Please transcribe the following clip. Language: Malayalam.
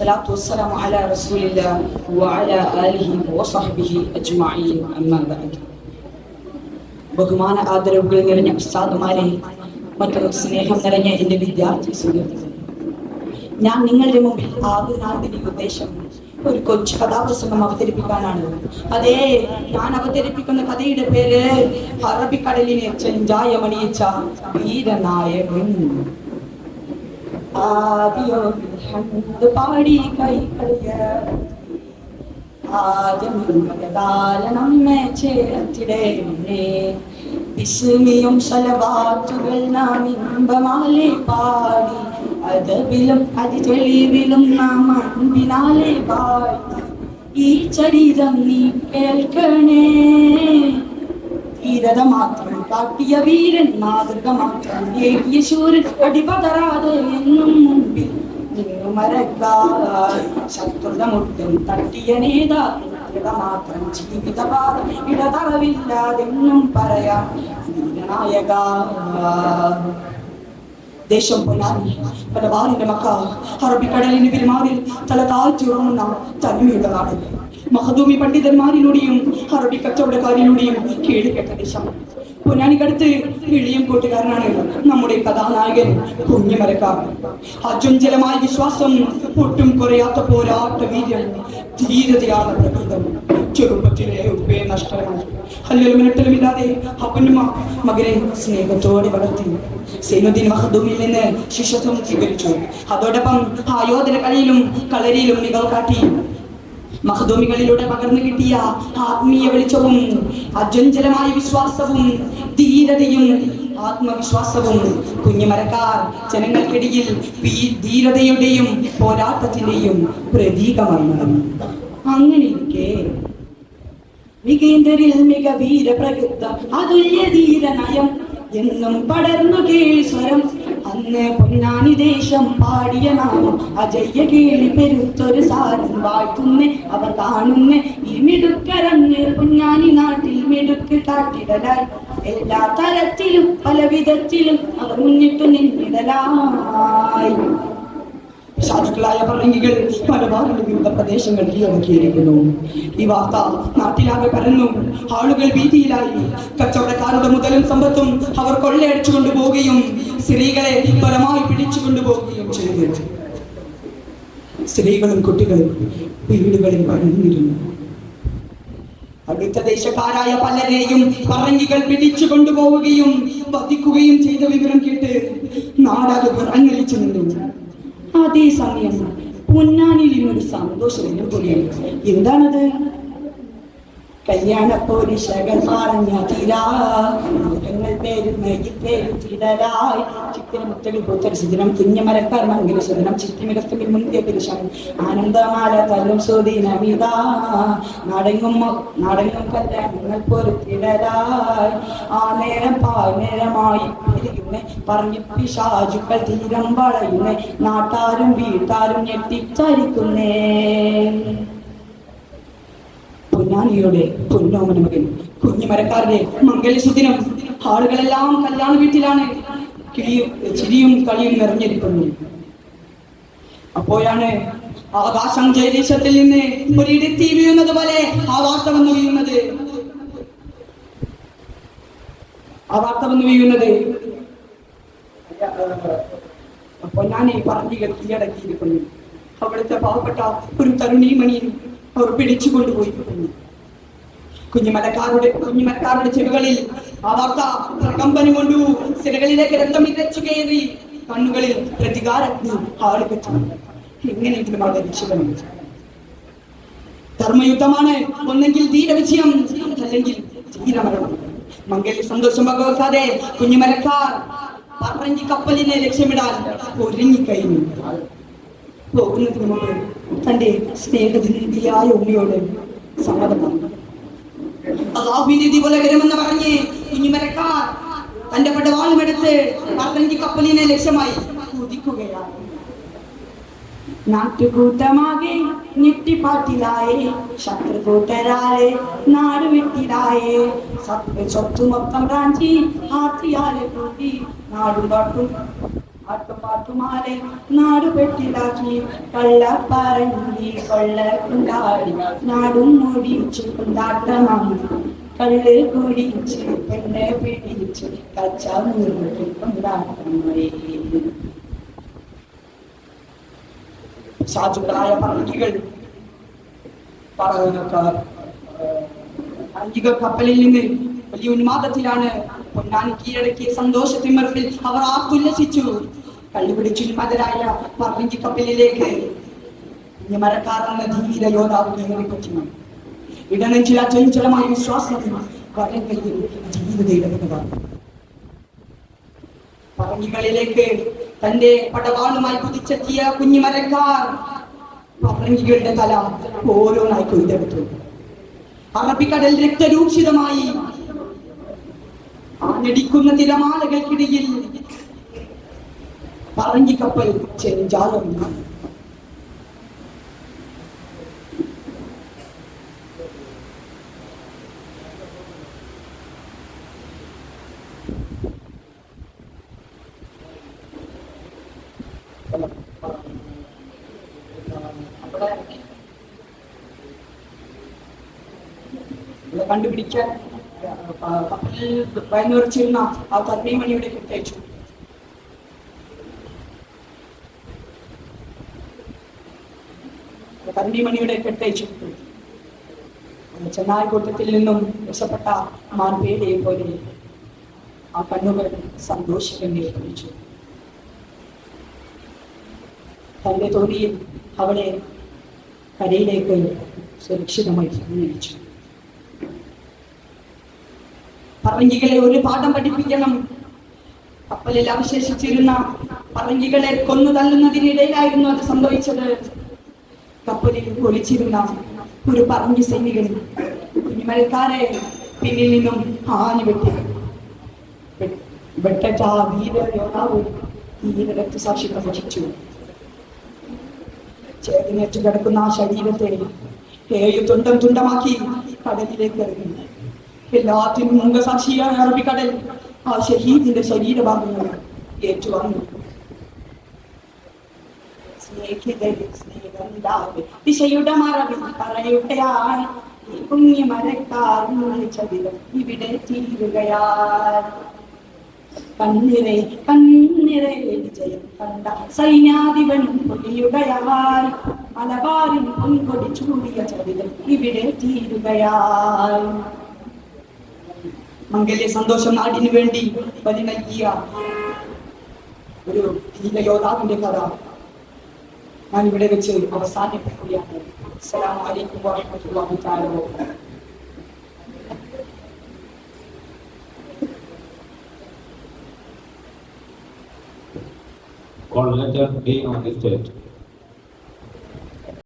والصلاة والسلام على رسول الله وعلى آله وصحبه أجمعين أما بعد. ബഹുമാന ആദരവുകൾ നിറഞ്ഞ ഉസ്താദുമാരെ, മറ്റൊരു സ്നേഹം നിറഞ്ഞ എൻ്റെ വിദ്യാർത്ഥി സുഹൃത്തുക്കളെ, ഞാൻ നിങ്ങളുടെ മുമ്പിൽ ആദ്യനാഥിന്റെ ഉദ്ദേശം ഒരു കൊച്ചു കഥാപ്രസംഗം അവതരിപ്പിക്കാനാണ്. അതേ, ഞാൻ അവതരിപ്പിക്കുന്ന കഥയുടെ പേര് അറബിക്കടലിനെ ചെഞ്ചായമണിയിച്ച വീരനായകൻ. പാടി കൈകളിയ നമ്മെ ചേർത്തിടേ വിസ്മിയും സലവാത്തുകൾ നാം ഇമ്പമാലെ പാടി അതവിലും അതിതെളിവിലും നാം അൻപിനാലെ പാടി ഈ ചരിതം നീ കേൾക്കണേ. ധീരത മാത്രം കാട്ടിയ വീരൻ, മാതൃക മാത്രം ഏകിയ ശൂരൻ, അടിപതറാതെ എന്നും മുമ്പിൽ നിന്നു മരക്കാർ ശത്രുത മുട്ടും തട്ടിയ നേതാക്കൾ മാത്രം ജീവിതപാതം ഇടതറവില്ലാതെന്നും പറയാം വീരനായക. ദേശം പൊന്നാനി പലവാറിന്റെ മക്ക, അറബിക്കടലിന് പെരുമാറിൽ തല താഴ്ചയുറങ്ങുന്ന തനിമയുള്ള നാട്. മഹദൂമി പണ്ഡിതന്മാരിലൂടെയും അറബി കച്ചവടക്കാരിലൂടെയും കേളിക്കെട്ട ദേശം. പൊന്നാനിക്കടുത്ത് എളിയം കൂട്ടുകാരനാണ് നമ്മുടെ കഥാനായകൻ കുഞ്ഞിമരക്കാരൻ. അചഞ്ചലമായ വിശ്വാസം, ഒട്ടും കുറയാത്ത പോരാട്ട വീര്യം, ധീരതയാണ് പ്രകൃതം. ചെറുപ്പത്തിലെ ഉപ്പയെ നഷ്ടമായി അല്ലലും മിനട്ടലുമില്ലാതെ അപ്പനുമ മകനെ സ്നേഹത്തോടെ വളർത്തി. സൈനുദ്ദീൻ മഖ്ദൂമിൽ നിന്ന് ശിഷ്യത്വം സ്വീകരിച്ചു. അതോടൊപ്പം ആയോധന കളിയിലും കളരിയിലും മികവ് കാട്ടി. മഖ്ദൂമികളിലൂടെ പകർന്നു കിട്ടിയ ആത്മീയ വെളിച്ചവും അചഞ്ചലമായ വിശ്വാസവും ധീരതയും ആത്മവിശ്വാസവും കുഞ്ഞിമരക്കാർ ജനങ്ങൾക്കിടയിൽ ധീരതയുടെയും പോരാട്ടത്തിന്റെയും പ്രതീകമായി മാറി. അങ്ങനെയിരിക്കെ മികേന്ദ്രിൽ മിക വീരപ്രകൃത അതുല്യ ധീരനയം എന്നും പടർന്നു കേളി സ്വരം. അന്ന് പൊന്നാനി ദേശം പാടിയ നാമം അജയ്യ കേളി പെരുത്തൊരു സാരം വാഴ്ത്തുന്നേ അവർ കാണുന്നേ ഈ മിടുക്കരന്ന് പൊന്നാനി നാട്ടിൽ മിടുക്ക് കാട്ടിടലായി. എല്ലാ തരത്തിലും പല വിധത്തിലും അവർ മുന്നിട്ടു നിന്നിടലായി. സാധുക്കളായ പറങ്കികൾ മലബാറിന്റെ വിവിധ പ്രദേശങ്ങൾ കീഴടക്കിയിരിക്കുന്നു. ഈ വാർത്ത നാട്ടിലാകെ പരന്നു. ആളുകൾ ഭീതിയിലായി. കച്ചവടക്കാരുടെ മുതലും സമ്പത്തും അവർ കൊള്ളയടിച്ചു കൊണ്ടുപോവുകയും സ്ത്രീകളെ പരമായി പിടിച്ചു കൊണ്ടുപോവുകയും ചെയ്തു. സ്ത്രീകളും കുട്ടികളും വീടുകളിൽ വഴങ്ങിയിരുന്നു. അടുത്ത ദേശക്കാരായ പലരെയും പറങ്കികൾ പിടിച്ചു കൊണ്ടുപോവുകയും വധിക്കുകയും ചെയ്ത വിവരം കേട്ട് നാടാകെ വിറങ്ങലിച്ചു നിന്നു. അതേസമയം പൊന്നാനിയിൽ ഒരു സന്തോഷം കൂടിയാണ്. എന്താണത്? കല്യാണപ്പോരിശകൾ പറഞ്ഞ തീരാങ്ങൾ പേരുത്തിടലായി ചിത്തിരമുത്തലിൽ പൂത്തരിശിദിനം കുഞ്ഞമരക്കാർ മംഗല ശുദ്ധനം ചിത്തിമികത്തിൽ മുന്തിയ പുരുഷം ആനന്ദമാല തല്ലും സുദിനമിതാ നടങ്ങും കല്യാണങ്ങൾ പൊരുത്തിടലായി. ആ നേരം പാനേരമായി പിരിയുന്നേ പറഞ്ഞ് പിശാചുക്കൾ തീരം വളയുന്നേ നാട്ടാരും വീട്ടാരും ഞെട്ടിച്ചരിക്കുന്നേ. പൊന്നാനിയുടെ പൊന്നോമന മകൻ കുഞ്ഞിമരക്കാരുടെ മംഗലസുദിനം. ആളുകളെല്ലാം കല്യാണ വീട്ടിലാണ്. ചിരിയും കളിയും നിറഞ്ഞിരിക്കുന്നു. അപ്പോഴാണ് ആകാശം ജയദേശത്തിൽ നിന്ന് ഒരിടത്തി വീഴുന്നത് പോലെ ആ വാർത്ത വന്നു വീഴുന്നത്. പൊന്നാനി പറങ്കികൾ കീഴടക്കിയിരിക്കുന്നു. അവിടുത്തെ പാവപ്പെട്ട ഒരു തരുണീമണിയും അവർ പിടിച്ചു കൊണ്ടുപോയിരിക്കുന്നു. കുഞ്ഞിമരക്കാരുടെ ചെവികളിൽ ആ വാർത്ത പ്രകമ്പനം കൊണ്ടു. സിരകളിലേക്ക് രക്തം ഇരച്ചു കയറി. കണ്ണുകളിൽ പ്രതികാരത്തിന് ആളുപെട്ടു. എങ്ങനെയെങ്കിലും അവരുടെ രക്ഷപ്പെടും. ധർമ്മയുദ്ധമാണ്. ഒന്നെങ്കിൽ ധീരവിജയം, അല്ലെങ്കിൽ ധീരമരണം. മംഗലിൽ സന്തോഷം പകർത്താതെ കുഞ്ഞിമരക്കാർ പറങ്കി കപ്പലിനെ ലക്ഷ്യമിടാൻ ഒരുങ്ങിക്കഴിഞ്ഞു. പോകുന്നതിന് മുമ്പ് തന്റെ സ്നേഹനിധിയായ ഉമ്മയോട് സമ്മതം പറഞ്ഞു. അല്ലാഹുവിന്റെ പോലെവരുമെന്ന് പറഞ്ഞ് കുഞ്ഞിമരക്കാർ തന്റെ പടവാളുമെടുത്ത് പറങ്കി കപ്പലിനെ ലക്ഷ്യമായി കുതിക്കുകയാണ്. നാട്ടുകൂട്ടമാകെ ഞെട്ടിപ്പാട്ടിലായേ, ശത്രുകൂട്ടരാലെ നാടുവിട്ടിലായേ, സ്വത്ത് മൊത്തം റാഞ്ചി ആർത്തിയാലെ കൂട്ടി നാടും പാട്ടും ആട്ടുപാട്ടുമാരെ നാടുപെട്ടിലാക്കി കള്ളപ്പറങ്ങി കൊള്ളക്കുണ്ടാടി നാടും മുടിച്ചു കൊണ്ടാട്ടമായി കള്ള് കുടിച്ച് പെണ്ണെ പിടിച്ച് കച്ചാമൂറി കൊണ്ടാട്ടമായി. സാധുക്കളായ പറങ്കികൾ പറങ്കിക കപ്പലിൽ നിന്ന് വലിയ ഉന്മാദത്തിലാണ്. പൊന്നാനി കീഴടക്കിയ സന്തോഷത്തിമർപ്പിൽ അവർ ആർത്തുല്ലസിച്ചു. കള്ളുപിടിച്ചു ഉന്മാദരായ പറങ്കി കപ്പലിലേക്ക് മരക്കാരെന്ന ധീര യോദ്ധാവ് കയറിപ്പറ്റി. ഇടനെഞ്ചിൽ അചഞ്ചലമായ വിശ്വാസത്തിൽ വരങ്ങളിൽ ജീവിത ഇടപെടുകയാണ്. പറങ്കികളിലേക്ക് തന്റെ പടവാളുമായി കുതിച്ചെത്തിയ കുഞ്ഞുമരക്കാർ പറങ്കികളുടെ തല ഓരോന്നായി കൊയ്തെടുത്തു. അറബിക്കടൽ രക്തരൂക്ഷിതമായി. ആഞ്ഞടിക്കുന്ന തിരമാലകൾക്കിടയിൽ പറങ്കി കപ്പൽ ചെഞ്ചാളം. കണ്ടുപിടിക്കാൻ കപ്പലിൽ വയന്നുറച്ചിരുന്ന ആ തർണീമണിയുടെ കെട്ടയച്ചു. കർണിമണിയുടെ കെട്ടയച്ചു. ചെന്നായിക്കോട്ടത്തിൽ നിന്നും രക്ഷപ്പെട്ട മാൻപേടയെ പോലെ ആ കണ്ണുകൾ സന്തോഷിക്കന്നെ കുറിച്ചു. തന്റെ തോണിയിൽ അവളെ കരയിലേക്ക് സുരക്ഷിതമായി നയിച്ചു. പറങ്കികളെ ഒരു പാഠം പഠിപ്പിക്കണം. കപ്പലിൽ അവശേഷിച്ചിരുന്ന പറങ്കികളെ കൊന്നു തള്ളുന്നതിനിടയിലായിരുന്നു അത് സംഭവിച്ചത്. കപ്പലിൽ ഒളിച്ചിരുന്ന ഒരു പറങ്കി സൈനികൻ കുഞ്ഞുമരക്കാരെ പിന്നിൽ നിന്നും ആഞ്ഞു വെട്ടി. വെട്ടറ്റ വീര യോദ്ധാവ് ധീര രക്തസാക്ഷിത്വം വഹിച്ചു. ചേതനേറ്റു കിടക്കുന്ന ആ ശരീരത്തെ 7 തുണ്ടം തുണ്ടമാക്കി കടലിലേക്ക് എറിഞ്ഞു. എല്ലാത്തിനും മുഖസാക്ഷിയായ അറബിക്കടൽ ആ ഷഹീദിന്റെ ശരീരഭാഗങ്ങൾ ഏറ്റുവാങ്ങി. ദിശയുടെ മറവിൽ പറയുകയാൽ കുഞ്ഞുമരക്കാർ ഇവിടെ തീരുകയാൽ കണ്ണിറെ കണ്ണിറെ വിജയം കണ്ട സൈന്യാധിപനും പൊടിയുകയാൽ മലബാറിൻ പൊൻകൊടി ചൂടിയ ചരിതം ഇവിടെ തീരുകയാൽ. മംഗല്യ സന്തോഷം നാടിനു വേണ്ടി ബലി നൽകിയ ഒരു ധീരയോദ്ധാവിന്റെ കഥ ഞാൻ ഇവിടെ വെച്ച് അവസാനിപ്പിക്കുകയാണ്. അസ്സലാമു അലൈക്കും വറഹ്മത്തുള്ളാഹി തആല വബറകാതുഹു. Call letter B on the stage.